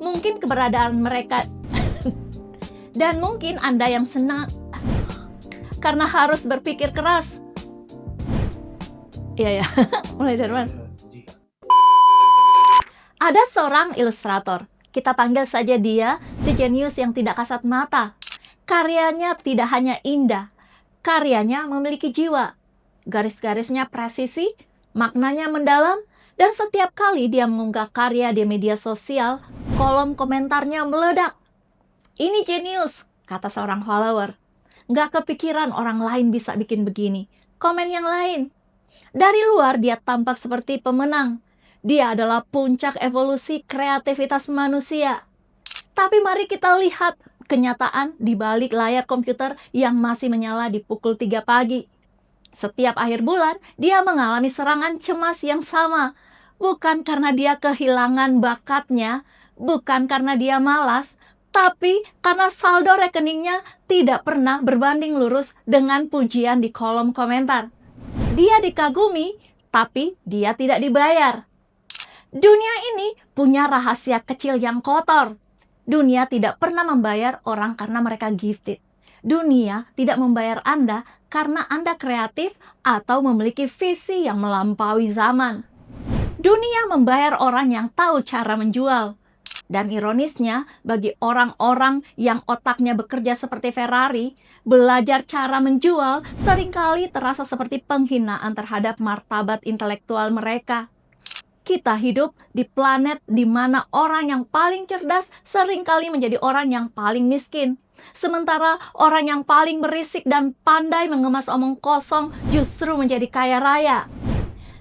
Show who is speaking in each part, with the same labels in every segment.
Speaker 1: Mungkin keberadaan mereka dan mungkin Anda yang senang karena harus berpikir keras. Iya ya, mulai dari mana? Ada seorang ilustrator, kita panggil saja dia si jenius yang tidak kasat mata. Karyanya tidak hanya indah, karyanya memiliki jiwa. Garis-garisnya presisi, maknanya mendalam, dan setiap kali dia mengunggah karya di media sosial, kolom komentarnya meledak. Ini jenius, kata seorang follower. Nggak kepikiran orang lain bisa bikin begini. Komen yang lain. Dari luar dia tampak seperti pemenang. Dia adalah puncak evolusi kreativitas manusia. Tapi mari kita lihat kenyataan di balik layar komputer yang masih menyala di pukul 3 pagi. Setiap akhir bulan, dia mengalami serangan cemas yang sama. Bukan karena dia kehilangan bakatnya, bukan karena dia malas, tapi karena saldo rekeningnya tidak pernah berbanding lurus dengan pujian di kolom komentar. Dia dikagumi, tapi dia tidak dibayar. Dunia ini punya rahasia kecil yang kotor. Dunia tidak pernah membayar orang karena mereka gifted. Dunia tidak membayar Anda karena Anda kreatif atau memiliki visi yang melampaui zaman. Dunia membayar orang yang tahu cara menjual. Dan ironisnya, bagi orang-orang yang otaknya bekerja seperti Ferrari, belajar cara menjual seringkali terasa seperti penghinaan terhadap martabat intelektual mereka. Kita hidup di planet di mana orang yang paling cerdas seringkali menjadi orang yang paling miskin. Sementara orang yang paling berisik dan pandai mengemas omong kosong justru menjadi kaya raya.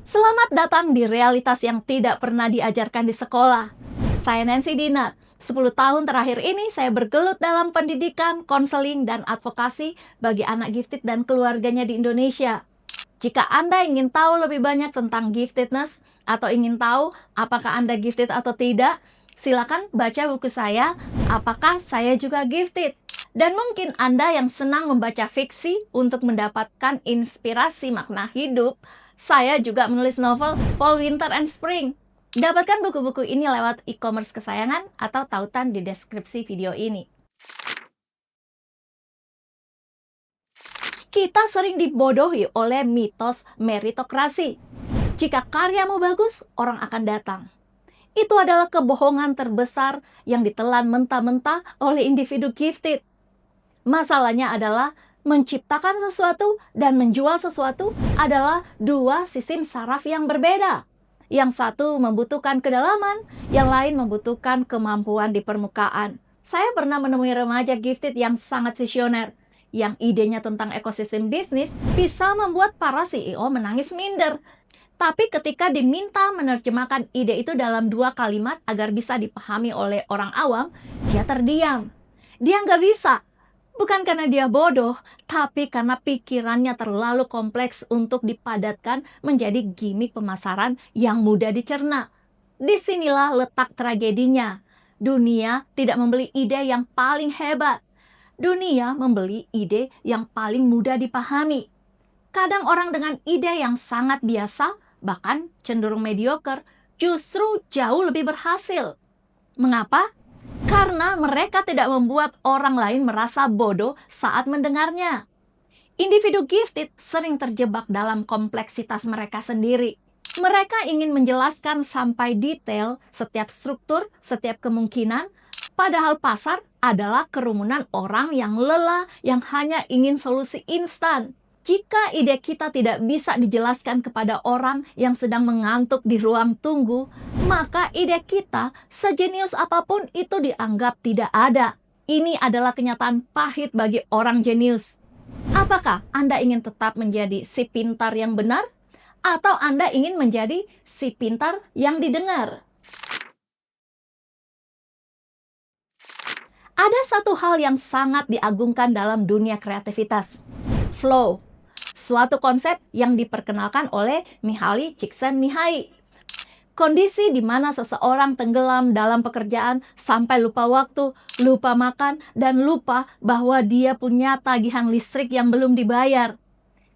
Speaker 1: Selamat datang di realitas yang tidak pernah diajarkan di sekolah. Saya Nancy Dinar. 10 tahun terakhir ini saya bergelut dalam pendidikan, konseling, dan advokasi bagi anak gifted dan keluarganya di Indonesia. Jika Anda ingin tahu lebih banyak tentang giftedness, atau ingin tahu apakah Anda gifted atau tidak, silakan baca buku saya, Apakah Saya Juga Gifted? Dan mungkin Anda yang senang membaca fiksi untuk mendapatkan inspirasi makna hidup, saya juga menulis novel Fall, Winter, and Spring. Dapatkan buku-buku ini lewat e-commerce kesayangan atau tautan di deskripsi video ini. Kita sering dibodohi oleh mitos meritokrasi. Jika karyamu bagus, orang akan datang. Itu adalah kebohongan terbesar yang ditelan mentah-mentah oleh individu gifted. Masalahnya adalah menciptakan sesuatu dan menjual sesuatu adalah dua sistem saraf yang berbeda. Yang satu membutuhkan kedalaman, yang lain membutuhkan kemampuan di permukaan. Saya pernah menemui remaja gifted yang sangat visioner, yang idenya tentang ekosistem bisnis bisa membuat para CEO menangis minder. Tapi ketika diminta menerjemahkan ide itu dalam 2 kalimat agar bisa dipahami oleh orang awam, dia terdiam. Dia nggak bisa. Bukan karena dia bodoh, tapi karena pikirannya terlalu kompleks untuk dipadatkan menjadi gimik pemasaran yang mudah dicerna. Disinilah letak tragedinya. Dunia tidak membeli ide yang paling hebat. Dunia membeli ide yang paling mudah dipahami. Kadang orang dengan ide yang sangat biasa, bahkan cenderung mediocre, justru jauh lebih berhasil. Mengapa? Karena mereka tidak membuat orang lain merasa bodoh saat mendengarnya. Individu gifted sering terjebak dalam kompleksitas mereka sendiri. Mereka ingin menjelaskan sampai detail setiap struktur, setiap kemungkinan, padahal pasar adalah kerumunan orang yang lelah, yang hanya ingin solusi instan. Jika ide kita tidak bisa dijelaskan kepada orang yang sedang mengantuk di ruang tunggu, maka ide kita, sejenius apapun itu dianggap tidak ada. Ini adalah kenyataan pahit bagi orang jenius. Apakah Anda ingin tetap menjadi si pintar yang benar? Atau Anda ingin menjadi si pintar yang didengar? Ada satu hal yang sangat diagungkan dalam dunia kreativitas. Flow. Suatu konsep yang diperkenalkan oleh Mihaly Csikszentmihalyi. Kondisi di mana seseorang tenggelam dalam pekerjaan sampai lupa waktu, lupa makan, dan lupa bahwa dia punya tagihan listrik yang belum dibayar.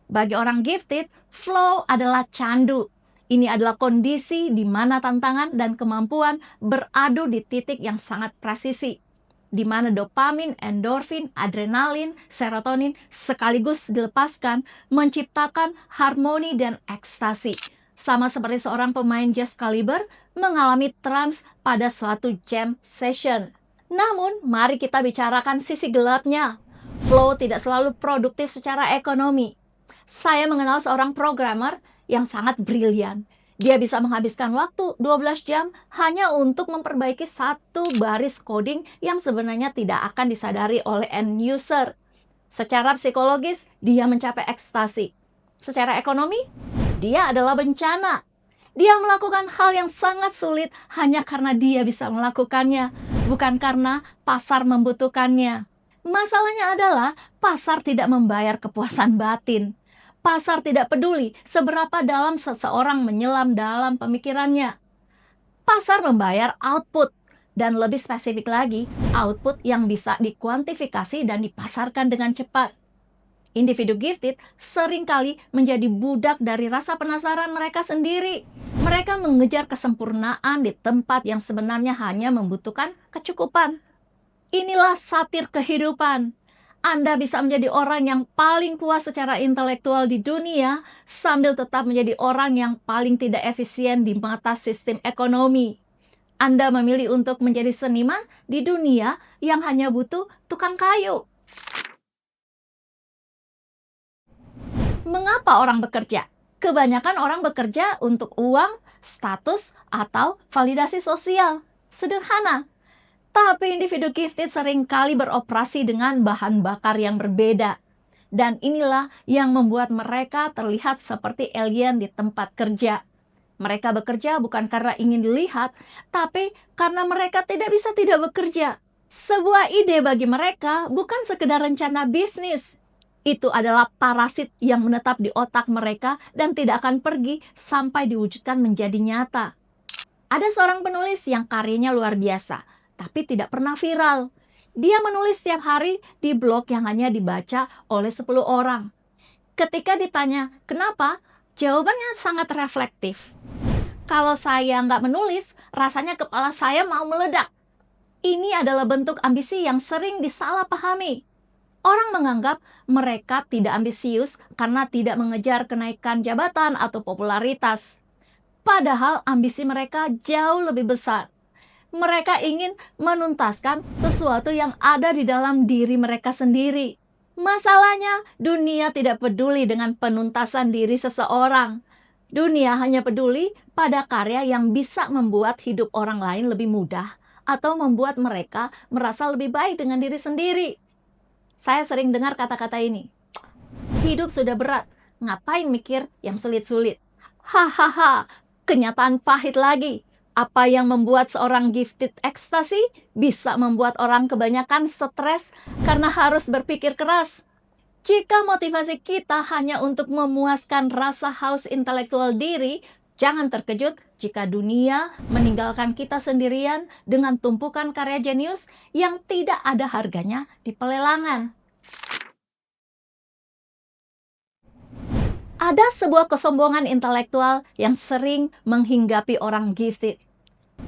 Speaker 1: Bagi orang gifted, flow adalah candu. Ini adalah kondisi di mana tantangan dan kemampuan beradu di titik yang sangat presisi, di mana dopamin, endorfin, adrenalin, serotonin sekaligus dilepaskan, menciptakan harmoni dan ekstasi. Sama seperti seorang pemain jazz kaliber mengalami trance pada suatu jam session. Namun, mari kita bicarakan sisi gelapnya. Flow tidak selalu produktif secara ekonomi. Saya mengenal seorang programmer yang sangat brilian. Dia bisa menghabiskan waktu 12 jam hanya untuk memperbaiki satu baris coding yang sebenarnya tidak akan disadari oleh end user. Secara psikologis, dia mencapai ekstasi. Secara ekonomi, dia adalah bencana. Dia melakukan hal yang sangat sulit hanya karena dia bisa melakukannya, bukan karena pasar membutuhkannya. Masalahnya adalah pasar tidak membayar kepuasan batin. Pasar tidak peduli seberapa dalam seseorang menyelam dalam pemikirannya. Pasar membayar output, dan lebih spesifik lagi, output yang bisa dikuantifikasi dan dipasarkan dengan cepat. Individu gifted seringkali menjadi budak dari rasa penasaran mereka sendiri. Mereka mengejar kesempurnaan di tempat yang sebenarnya hanya membutuhkan kecukupan. Inilah satir kehidupan. Anda bisa menjadi orang yang paling puas secara intelektual di dunia sambil tetap menjadi orang yang paling tidak efisien di mata sistem ekonomi. Anda memilih untuk menjadi seniman di dunia yang hanya butuh tukang kayu. Mengapa orang bekerja? Kebanyakan orang bekerja untuk uang, status, atau validasi sosial. Sederhana. Tapi individu gifted seringkali beroperasi dengan bahan bakar yang berbeda. Dan inilah yang membuat mereka terlihat seperti alien di tempat kerja. Mereka bekerja bukan karena ingin dilihat, tapi karena mereka tidak bisa tidak bekerja. Sebuah ide bagi mereka bukan sekedar rencana bisnis. Itu adalah parasit yang menetap di otak mereka dan tidak akan pergi sampai diwujudkan menjadi nyata. Ada seorang penulis yang karyanya luar biasa, tapi tidak pernah viral. Dia menulis setiap hari di blog yang hanya dibaca oleh 10 orang. Ketika ditanya, kenapa? Jawabannya sangat reflektif. Kalau saya nggak menulis, rasanya kepala saya mau meledak. Ini adalah bentuk ambisi yang sering disalahpahami. Orang menganggap mereka tidak ambisius karena tidak mengejar kenaikan jabatan atau popularitas. Padahal ambisi mereka jauh lebih besar. Mereka ingin menuntaskan sesuatu yang ada di dalam diri mereka sendiri. Masalahnya, dunia tidak peduli dengan penuntasan diri seseorang. Dunia hanya peduli pada karya yang bisa membuat hidup orang lain lebih mudah atau membuat mereka merasa lebih baik dengan diri sendiri. Saya sering dengar kata-kata ini. Hidup sudah berat, ngapain mikir yang sulit-sulit? Hahaha, kenyataan pahit lagi. Apa yang membuat seorang gifted ekstasi bisa membuat orang kebanyakan stres karena harus berpikir keras. Jika motivasi kita hanya untuk memuaskan rasa haus intelektual diri, jangan terkejut jika dunia meninggalkan kita sendirian dengan tumpukan karya jenius yang tidak ada harganya di pelelangan. Ada sebuah kesombongan intelektual yang sering menghinggapi orang gifted.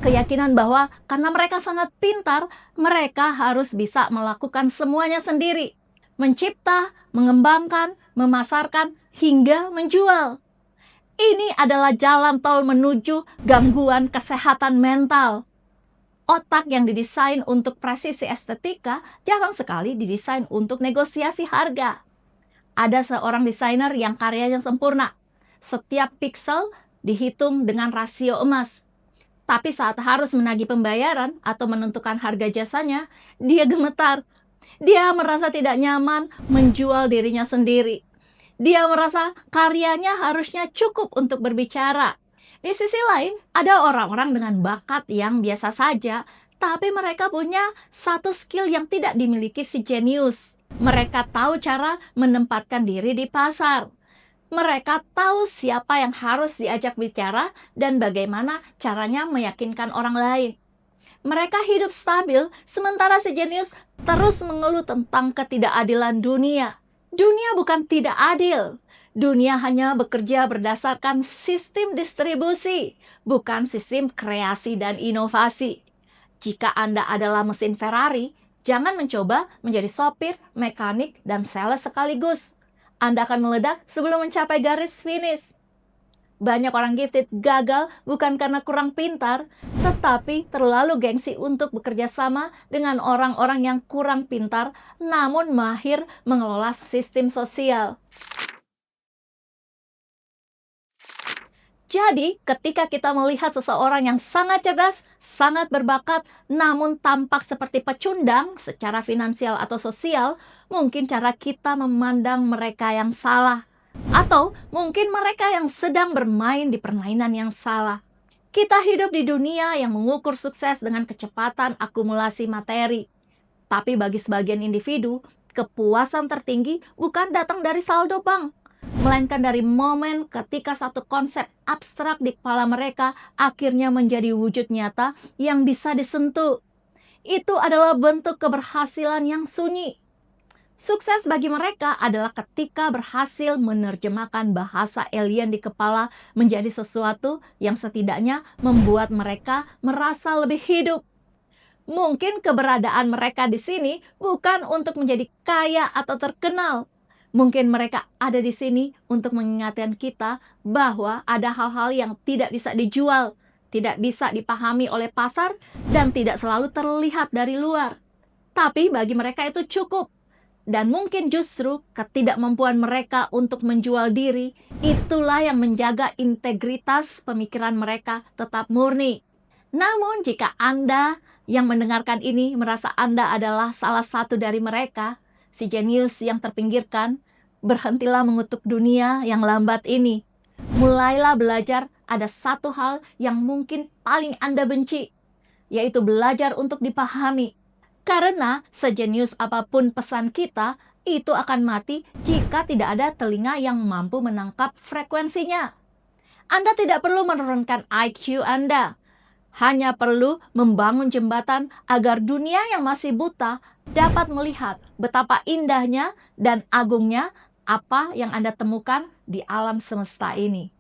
Speaker 1: Keyakinan bahwa karena mereka sangat pintar, mereka harus bisa melakukan semuanya sendiri. Mencipta, mengembangkan, memasarkan, hingga menjual. Ini adalah jalan tol menuju gangguan kesehatan mental. Otak yang didesain untuk presisi estetika jarang sekali didesain untuk negosiasi harga. Ada seorang desainer yang karyanya sempurna. Setiap piksel dihitung dengan rasio emas. Tapi saat harus menagih pembayaran atau menentukan harga jasanya, dia gemetar. Dia merasa tidak nyaman menjual dirinya sendiri. Dia merasa karyanya harusnya cukup untuk berbicara. Di sisi lain, ada orang-orang dengan bakat yang biasa saja, tapi mereka punya satu skill yang tidak dimiliki si jenius. Mereka tahu cara menempatkan diri di pasar. Mereka tahu siapa yang harus diajak bicara dan bagaimana caranya meyakinkan orang lain. Mereka hidup stabil, sementara si jenius terus mengeluh tentang ketidakadilan dunia. Dunia bukan tidak adil. Dunia hanya bekerja berdasarkan sistem distribusi, bukan sistem kreasi dan inovasi. Jika Anda adalah mesin Ferrari, jangan mencoba menjadi sopir, mekanik, dan sales sekaligus. Anda akan meledak sebelum mencapai garis finish. Banyak orang gifted gagal bukan karena kurang pintar, tetapi terlalu gengsi untuk bekerja sama dengan orang-orang yang kurang pintar namun mahir mengelola sistem sosial. Jadi, ketika kita melihat seseorang yang sangat cerdas, sangat berbakat, namun tampak seperti pecundang secara finansial atau sosial, mungkin cara kita memandang mereka yang salah. Atau mungkin mereka yang sedang bermain di permainan yang salah. Kita hidup di dunia yang mengukur sukses dengan kecepatan akumulasi materi. Tapi bagi sebagian individu, kepuasan tertinggi bukan datang dari saldo bank, melainkan dari momen ketika satu konsep abstrak di kepala mereka akhirnya menjadi wujud nyata yang bisa disentuh. Itu adalah bentuk keberhasilan yang sunyi. Sukses bagi mereka adalah ketika berhasil menerjemahkan bahasa alien di kepala menjadi sesuatu yang setidaknya membuat mereka merasa lebih hidup. Mungkin keberadaan mereka di sini bukan untuk menjadi kaya atau terkenal. Mungkin mereka ada di sini untuk mengingatkan kita bahwa ada hal-hal yang tidak bisa dijual, tidak bisa dipahami oleh pasar, dan tidak selalu terlihat dari luar. Tapi bagi mereka itu cukup. Dan mungkin justru ketidakmampuan mereka untuk menjual diri, itulah yang menjaga integritas pemikiran mereka tetap murni. Namun jika Anda yang mendengarkan ini merasa Anda adalah salah satu dari mereka, si jenius yang terpinggirkan, berhentilah mengutuk dunia yang lambat ini. Mulailah belajar ada satu hal yang mungkin paling Anda benci, yaitu belajar untuk dipahami. Karena sejenius apapun pesan kita, itu akan mati jika tidak ada telinga yang mampu menangkap frekuensinya. Anda tidak perlu menurunkan IQ Anda. Hanya perlu membangun jembatan agar dunia yang masih buta dapat melihat betapa indahnya dan agungnya apa yang Anda temukan di alam semesta ini.